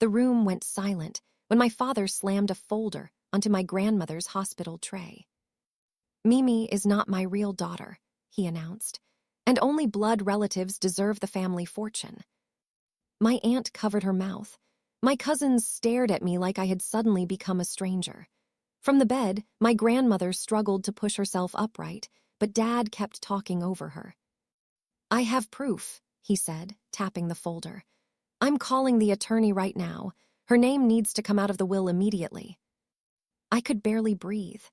The room went silent when my father slammed a folder onto my grandmother's hospital tray. "Mimi is not my real daughter," he announced, "and only blood relatives deserve the family fortune." My aunt covered her mouth. My cousins stared at me like I had suddenly become a stranger. From the bed, my grandmother struggled to push herself upright, but Dad kept talking over her. "I have proof," he said, tapping the folder. "I'm calling the attorney right now. Her name needs to come out of the will immediately." I could barely breathe.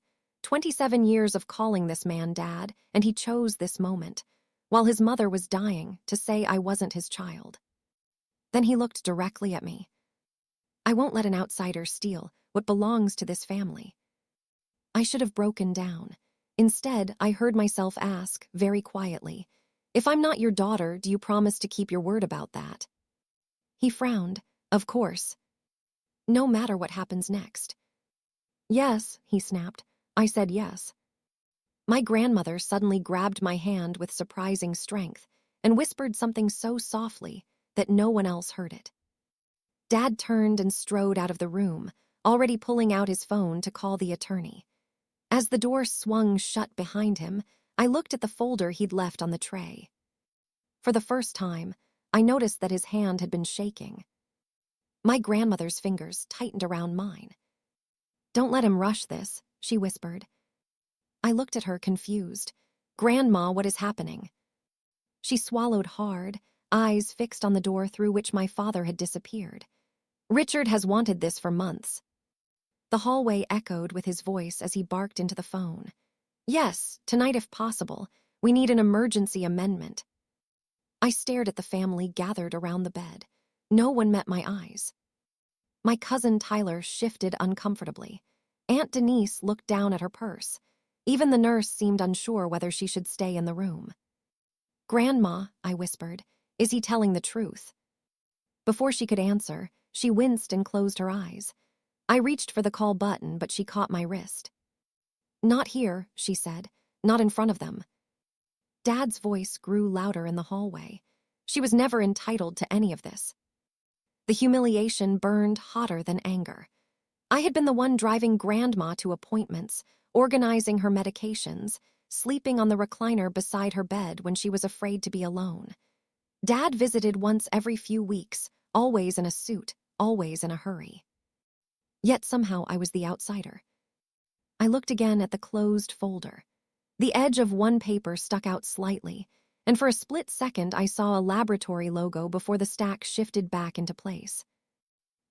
27 years of calling this man Dad, and he chose this moment, while his mother was dying, to say I wasn't his child. Then he looked directly at me. "I won't let an outsider steal what belongs to this family." I should have broken down. Instead, I heard myself ask, very quietly, "If I'm not your daughter, do you promise to keep your word about that?" He frowned. "Of course. No matter what happens next." "Yes," he snapped. I said yes. My grandmother suddenly grabbed my hand with surprising strength and whispered something so softly that no one else heard it. Dad turned and strode out of the room, already pulling out his phone to call the attorney. As the door swung shut behind him, I looked at the folder he'd left on the tray. For the first time, I noticed that his hand had been shaking. My grandmother's fingers tightened around mine. "Don't let him rush this," she whispered. I looked at her, confused. "Grandma, what is happening?" She swallowed hard, eyes fixed on the door through which my father had disappeared. "Richard has wanted this for months." The hallway echoed with his voice as he barked into the phone. "Yes, tonight if possible. We need an emergency amendment." I stared at the family gathered around the bed. No one met my eyes. My cousin Tyler shifted uncomfortably. Aunt Denise looked down at her purse. Even the nurse seemed unsure whether she should stay in the room. "Grandma," I whispered, "is he telling the truth?" Before she could answer, she winced and closed her eyes. I reached for the call button, but she caught my wrist. "Not here," she said. "Not in front of them." Dad's voice grew louder in the hallway. She was never entitled to any of this. The humiliation burned hotter than anger. I had been the one driving Grandma to appointments, organizing her medications, sleeping on the recliner beside her bed when she was afraid to be alone. Dad visited once every few weeks, always in a suit, always in a hurry. Yet somehow I was the outsider. I looked again at the closed folder. The edge of one paper stuck out slightly, and for a split second I saw a laboratory logo before the stack shifted back into place.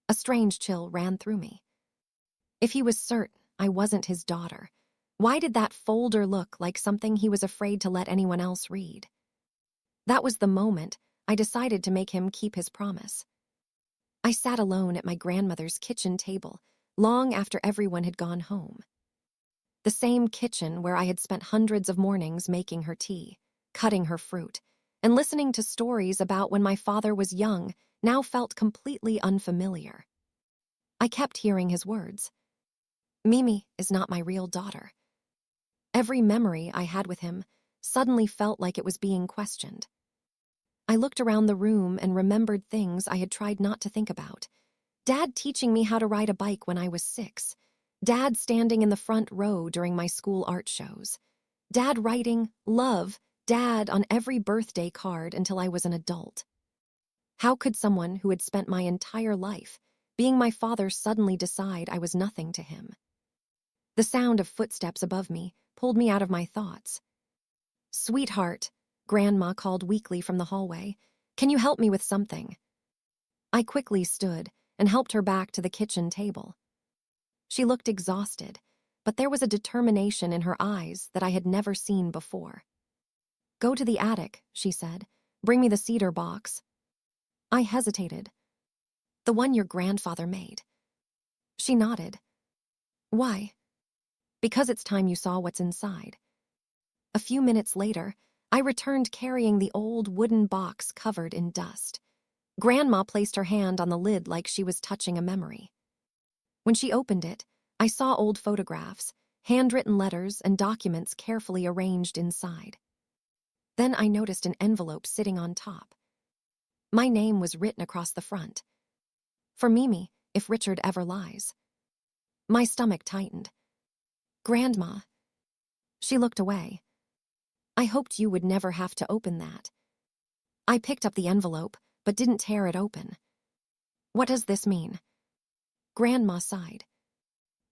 A strange chill ran through me. If he was certain I wasn't his daughter, why did that folder look like something he was afraid to let anyone else read? That was the moment I decided to make him keep his promise. I sat alone at my grandmother's kitchen table long after everyone had gone home. The same kitchen where I had spent hundreds of mornings making her tea, cutting her fruit, and listening to stories about when my father was young now felt completely unfamiliar. I kept hearing his words. "Mimi is not my real daughter." Every memory I had with him suddenly felt like it was being questioned. I looked around the room and remembered things I had tried not to think about. Dad teaching me how to ride a bike when I was 6. Dad standing in the front row during my school art shows. Dad writing, "Love, Dad" on every birthday card until I was an adult. How could someone who had spent my entire life being my father suddenly decide I was nothing to him? The sound of footsteps above me pulled me out of my thoughts. "Sweetheart," Grandma called weakly from the hallway, "can you help me with something?" I quickly stood and helped her back to the kitchen table. She looked exhausted, but there was a determination in her eyes that I had never seen before. "Go to the attic," she said. "Bring me the cedar box." I hesitated. "The one your grandfather made." She nodded. "Why?" "Because it's time you saw what's inside." A few minutes later, I returned carrying the old wooden box covered in dust. Grandma placed her hand on the lid like she was touching a memory. When she opened it, I saw old photographs, handwritten letters, and documents carefully arranged inside. Then I noticed an envelope sitting on top. My name was written across the front. For Mimi, if Richard ever lies. My stomach tightened. Grandma. She looked away. I hoped you would never have to open that. I picked up the envelope, but didn't tear it open. What does this mean? Grandma sighed.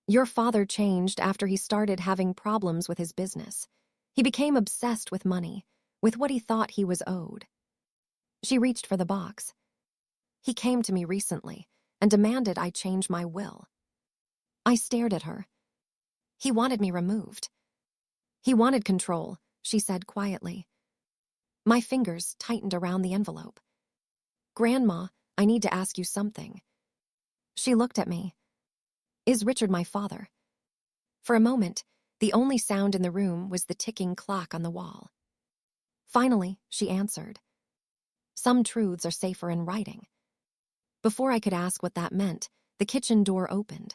Your father changed after he started having problems with his business. He became obsessed with money, with what he thought he was owed. She reached for the box. He came to me recently and demanded I change my will. I stared at her. He wanted me removed. He wanted control, she said quietly. My fingers tightened around the envelope. Grandma, I need to ask you something. She looked at me. Is Richard my father? For a moment, the only sound in the room was the ticking clock on the wall. Finally, she answered. Some truths are safer in writing. Before I could ask what that meant, the kitchen door opened.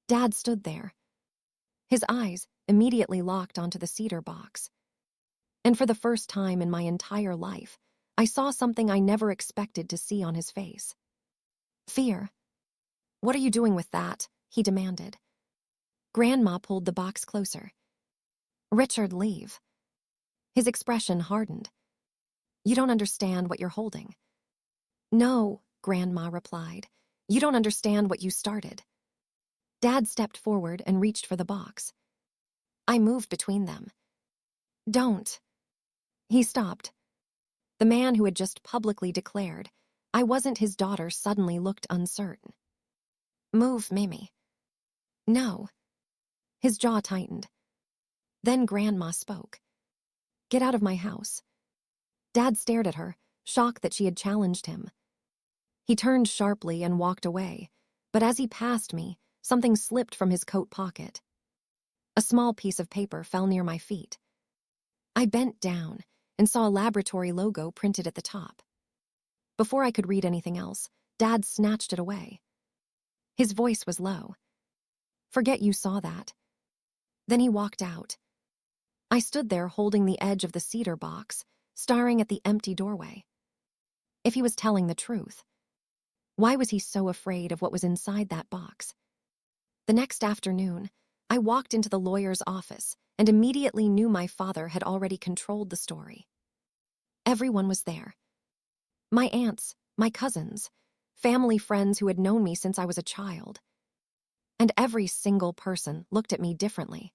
Dad stood there. His eyes immediately locked onto the cedar box. And for the first time in my entire life, I saw something I never expected to see on his face. Fear. What are you doing with that? He demanded. Grandma pulled the box closer. Richard, leave. His expression hardened. You don't understand what you're holding. No, Grandma replied. You don't understand what you started. Dad stepped forward and reached for the box. I moved between them. Don't. He stopped. The man who had just publicly declared I wasn't his daughter suddenly looked uncertain. Move, Mimi. No. His jaw tightened. Then Grandma spoke. Get out of my house. Dad stared at her, shocked that she had challenged him. He turned sharply and walked away, but as he passed me, something slipped from his coat pocket. A small piece of paper fell near my feet. I bent down and saw a laboratory logo printed at the top. Before I could read anything else, Dad snatched it away. His voice was low. Forget you saw that. Then he walked out. I stood there holding the edge of the cedar box, staring at the empty doorway. If he was telling the truth, why was he so afraid of what was inside that box? The next afternoon, I walked into the lawyer's office and immediately knew my father had already controlled the story. Everyone was there. My aunts, my cousins, family friends who had known me since I was a child. And every single person looked at me differently.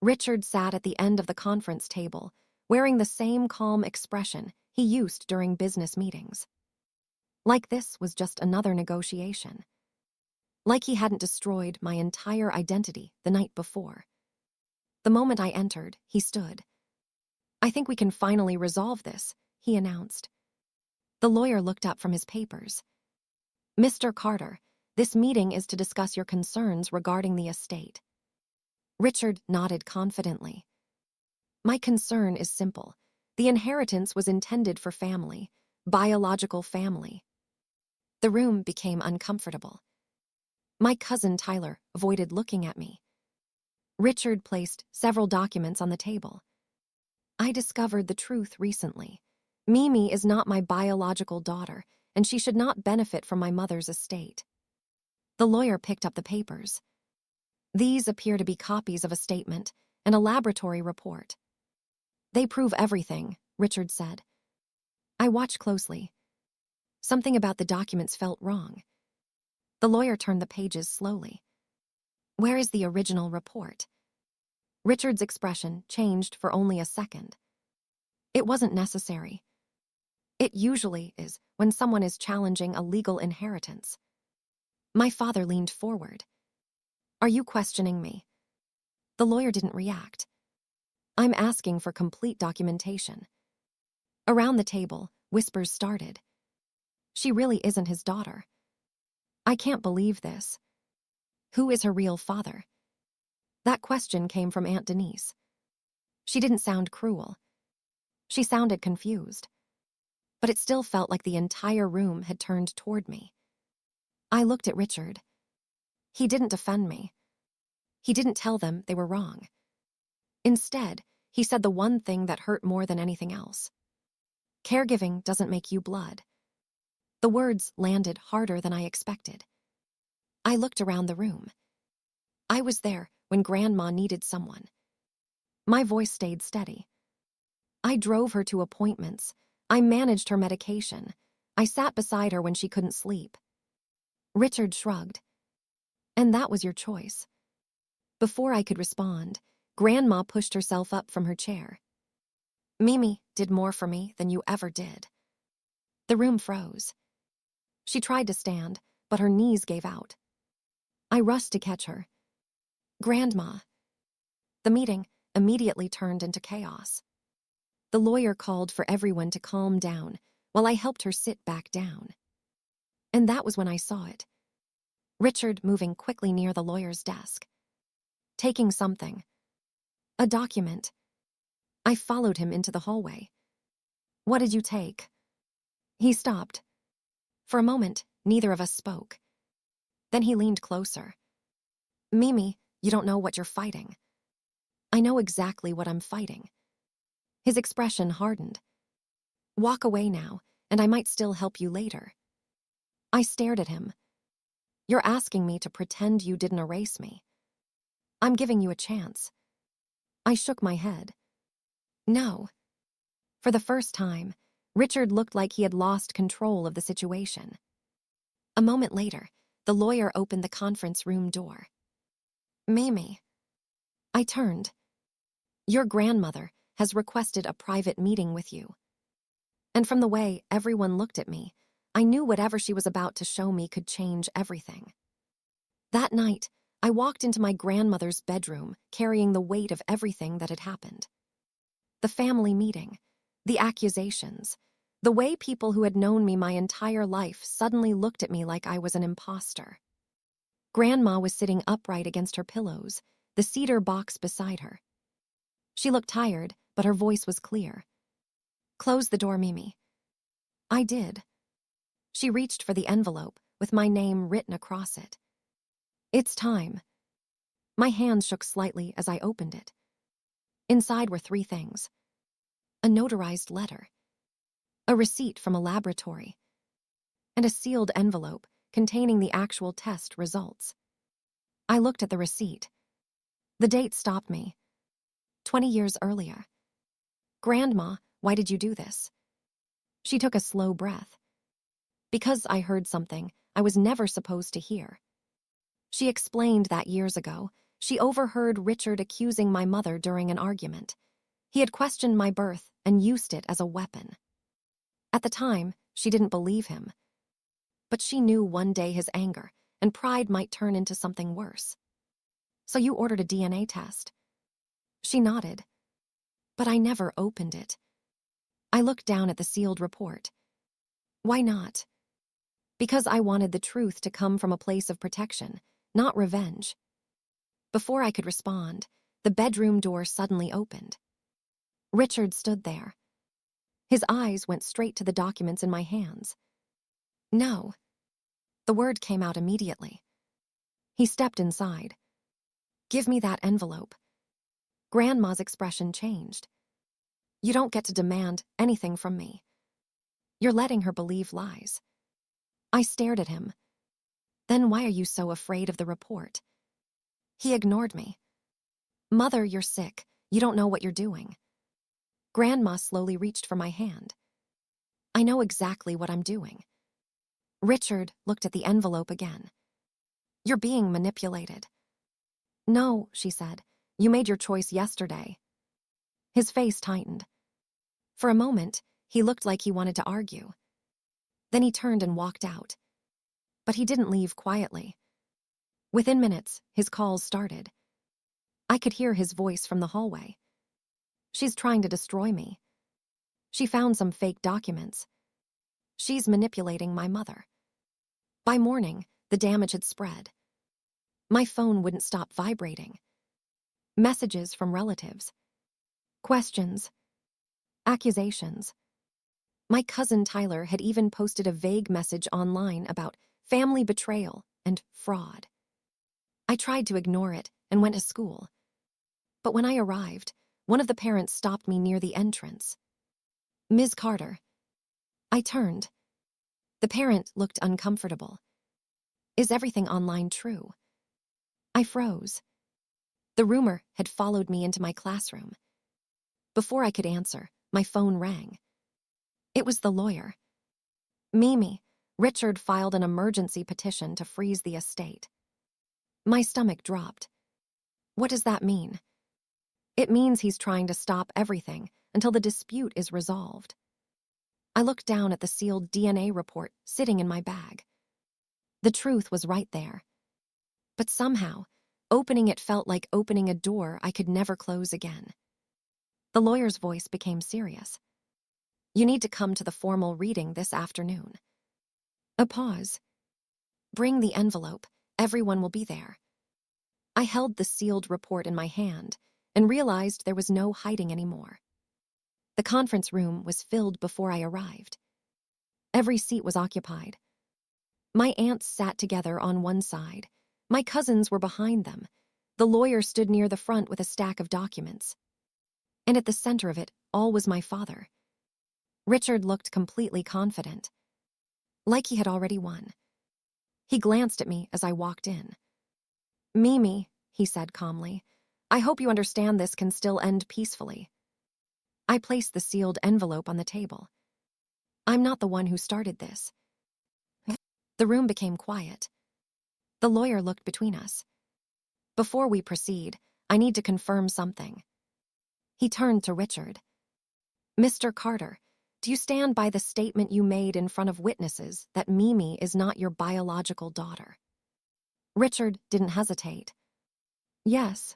Richard sat at the end of the conference table, wearing the same calm expression he used during business meetings. Like this was just another negotiation. Like he hadn't destroyed my entire identity the night before. The moment I entered, he stood. I think we can finally resolve this, he announced. The lawyer looked up from his papers. Mr. Carter, this meeting is to discuss your concerns regarding the estate. Richard nodded confidently. My concern is simple. The inheritance was intended for family, biological family. The room became uncomfortable. My cousin Tyler avoided looking at me. Richard placed several documents on the table. I discovered the truth recently. Mimi is not my biological daughter, and she should not benefit from my mother's estate. The lawyer picked up the papers. These appear to be copies of a statement and a laboratory report. They prove everything, Richard said. I watched closely. Something about the documents felt wrong. The lawyer turned the pages slowly. Where is the original report? Richard's expression changed for only a second. It wasn't necessary. It usually is when someone is challenging a legal inheritance. My father leaned forward. Are you questioning me? The lawyer didn't react. I'm asking for complete documentation. Around the table, whispers started. She really isn't his daughter. I can't believe this. Who is her real father? That question came from Aunt Denise. She didn't sound cruel. She sounded confused. But it still felt like the entire room had turned toward me. I looked at Richard. He didn't defend me. He didn't tell them they were wrong. Instead, he said the one thing that hurt more than anything else. Caregiving doesn't make you blood. The words landed harder than I expected. I looked around the room. I was there when Grandma needed someone. My voice stayed steady. I drove her to appointments. I managed her medication. I sat beside her when she couldn't sleep. Richard shrugged. And that was your choice. Before I could respond, Grandma pushed herself up from her chair. Mimi did more for me than you ever did. The room froze. She tried to stand, but her knees gave out. I rushed to catch her. Grandma. The meeting immediately turned into chaos. The lawyer called for everyone to calm down while I helped her sit back down. And that was when I saw it. Richard moving quickly near the lawyer's desk. Taking something. A document. I followed him into the hallway. What did you take? He stopped. For a moment, neither of us spoke. Then he leaned closer. Mimi, you don't know what you're fighting. I know exactly what I'm fighting. His expression hardened. Walk away now, and I might still help you later. I stared at him. You're asking me to pretend you didn't erase me. I'm giving you a chance. I shook my head. No. For the first time, Richard looked like he had lost control of the situation. A moment later, the lawyer opened the conference room door. Mimi. I turned. Your grandmother has requested a private meeting with you. And from the way everyone looked at me, I knew whatever she was about to show me could change everything. That night, I walked into my grandmother's bedroom, carrying the weight of everything that had happened. The family meeting, the accusations, the way people who had known me my entire life suddenly looked at me like I was an imposter. Grandma was sitting upright against her pillows, the cedar box beside her. She looked tired, but her voice was clear. Close the door, Mimi. I did. She reached for the envelope, with my name written across it. It's time. My hand shook slightly as I opened it. Inside were 3 things. A notarized letter, a receipt from a laboratory, and a sealed envelope containing the actual test results. I looked at the receipt. The date stopped me. 20 years earlier. Grandma, why did you do this? She took a slow breath. Because I heard something I was never supposed to hear. She explained that years ago, she overheard Richard accusing my mother during an argument. He had questioned my birth and used it as a weapon. At the time, she didn't believe him. But she knew one day his anger and pride might turn into something worse. So you ordered a DNA test. She nodded. But I never opened it. I looked down at the sealed report. Why not? Because I wanted the truth to come from a place of protection, not revenge. Before I could respond, the bedroom door suddenly opened. Richard stood there. His eyes went straight to the documents in my hands. No. The word came out immediately. He stepped inside. Give me that envelope. Grandma's expression changed. You don't get to demand anything from me. You're letting her believe lies. I stared at him. Then why are you so afraid of the report? He ignored me. Mother, you're sick. You don't know what you're doing. Grandma slowly reached for my hand. I know exactly what I'm doing. Richard looked at the envelope again. You're being manipulated. No, she said. You made your choice yesterday. His face tightened. For a moment, he looked like he wanted to argue. Then he turned and walked out. But he didn't leave quietly. Within minutes, his calls started. I could hear his voice from the hallway. She's trying to destroy me. She found some fake documents. She's manipulating my mother. By morning, the damage had spread. My phone wouldn't stop vibrating. Messages from relatives. Questions. Accusations. My cousin Tyler had even posted a vague message online about family betrayal and fraud. I tried to ignore it and went to school. But when I arrived, one of the parents stopped me near the entrance. Ms. Carter. I turned. The parent looked uncomfortable. Is everything online true? I froze. The rumor had followed me into my classroom. Before I could answer, my phone rang. It was the lawyer. Mimi, Richard filed an emergency petition to freeze the estate. My stomach dropped. What does that mean? It means he's trying to stop everything until the dispute is resolved. I looked down at the sealed DNA report sitting in my bag. The truth was right there. But somehow, opening it felt like opening a door I could never close again. The lawyer's voice became serious. You need to come to the formal reading this afternoon. A pause. Bring the envelope. Everyone will be there. I held the sealed report in my hand and realized there was no hiding anymore. The conference room was filled before I arrived. Every seat was occupied. My aunts sat together on one side. My cousins were behind them. The lawyer stood near the front with a stack of documents. And at the center of it all was my father. Richard looked completely confident, like he had already won. He glanced at me as I walked in. Mimi, he said calmly, I hope you understand this can still end peacefully. I placed the sealed envelope on the table. I'm not the one who started this. The room became quiet. The lawyer looked between us. Before we proceed, I need to confirm something. He turned to Richard. Mr. Carter, do you stand by the statement you made in front of witnesses that Mimi is not your biological daughter? Richard didn't hesitate. Yes.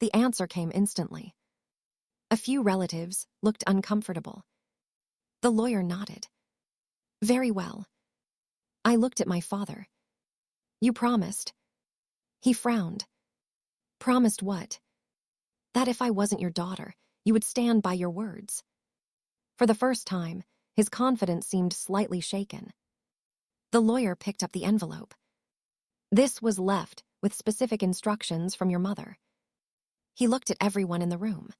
The answer came instantly. A few relatives looked uncomfortable. The lawyer nodded. Very well. I looked at my father. You promised. He frowned. Promised what? That if I wasn't your daughter, you would stand by your words. For the first time, his confidence seemed slightly shaken. The lawyer picked up the envelope. This was left with specific instructions from your mother. He looked at everyone in the room.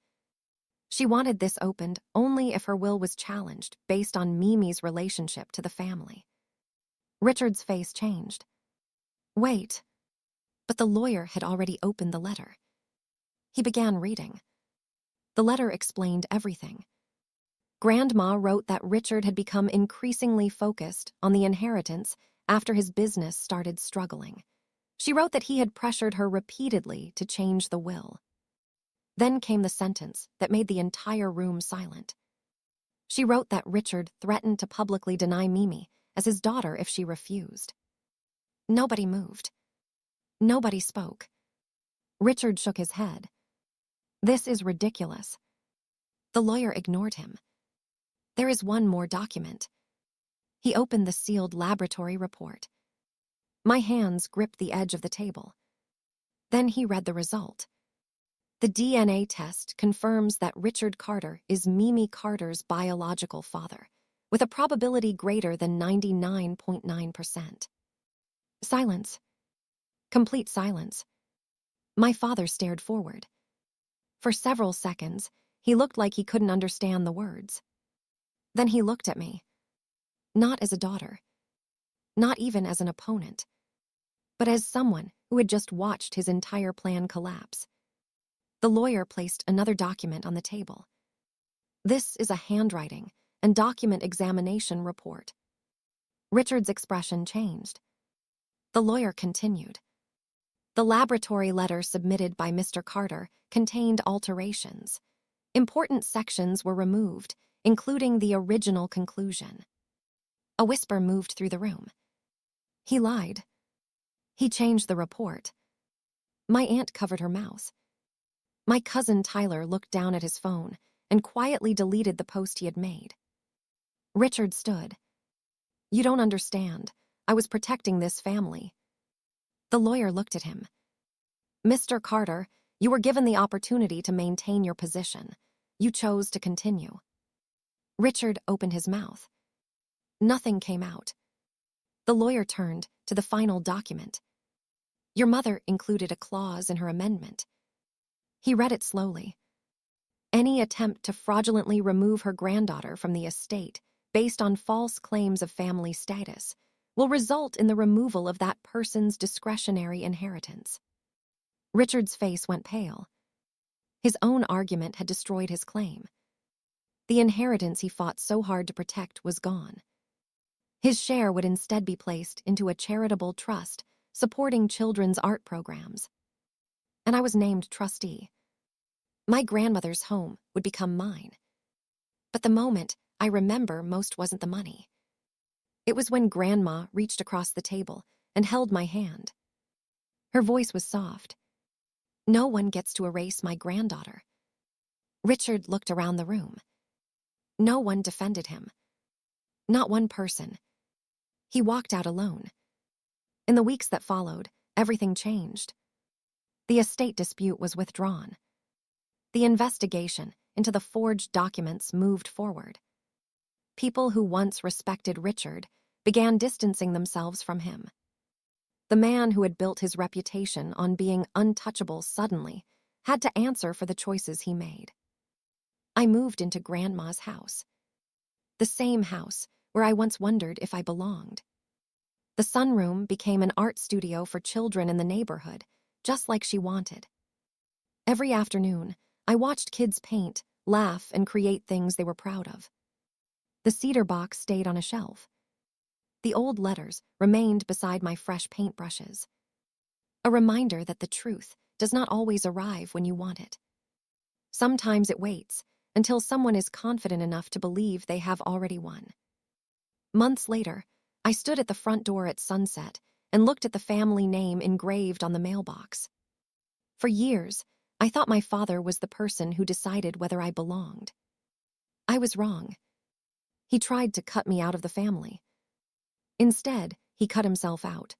She wanted this opened only if her will was challenged based on Mimi's relationship to the family. Richard's face changed. Wait. But the lawyer had already opened the letter. He began reading. The letter explained everything. Grandma wrote that Richard had become increasingly focused on the inheritance after his business started struggling. She wrote that he had pressured her repeatedly to change the will. Then came the sentence that made the entire room silent. She wrote that Richard threatened to publicly deny Mimi as his daughter if she refused. Nobody moved. Nobody spoke. Richard shook his head. This is ridiculous. The lawyer ignored him. There is one more document. He opened the sealed laboratory report. My hands gripped the edge of the table. Then he read the result. The DNA test confirms that Richard Carter is Mimi Carter's biological father, with a probability greater than 99.9%. Silence. Complete silence. My father stared forward. For several seconds, he looked like he couldn't understand the words. Then he looked at me. Not as a daughter. Not even as an opponent. But as someone who had just watched his entire plan collapse. The lawyer placed another document on the table. This is a handwriting and document examination report. Richard's expression changed. The lawyer continued. The laboratory letter submitted by Mr. Carter contained alterations. Important sections were removed, including the original conclusion. A whisper moved through the room. He lied. He changed the report. My aunt covered her mouth. My cousin Tyler looked down at his phone and quietly deleted the post he had made. Richard stood. You don't understand. I was protecting this family. The lawyer looked at him. Mr. Carter, you were given the opportunity to maintain your position. You chose to continue. Richard opened his mouth. Nothing came out. The lawyer turned to the final document. Your mother included a clause in her amendment. He read it slowly. Any attempt to fraudulently remove her granddaughter from the estate based on false claims of family status will result in the removal of that person's discretionary inheritance. Richard's face went pale. His own argument had destroyed his claim. The inheritance he fought so hard to protect was gone. His share would instead be placed into a charitable trust supporting children's art programs. And I was named trustee. My grandmother's home would become mine. But the moment I remember most wasn't the money. It was when Grandma reached across the table and held my hand. Her voice was soft. No one gets to erase my granddaughter. Richard looked around the room. No one defended him. Not one person. He walked out alone. In the weeks that followed, everything changed. The estate dispute was withdrawn. The investigation into the forged documents moved forward. People who once respected Richard began distancing themselves from him. The man who had built his reputation on being untouchable suddenly had to answer for the choices he made. I moved into Grandma's house. The same house where I once wondered if I belonged. The sunroom became an art studio for children in the neighborhood, just like she wanted. Every afternoon, I watched kids paint, laugh, and create things they were proud of. The cedar box stayed on a shelf. The old letters remained beside my fresh paintbrushes. A reminder that the truth does not always arrive when you want it. Sometimes it waits until someone is confident enough to believe they have already won. Months later, I stood at the front door at sunset and looked at the family name engraved on the mailbox. For years, I thought my father was the person who decided whether I belonged. I was wrong. He tried to cut me out of the family. Instead, he cut himself out.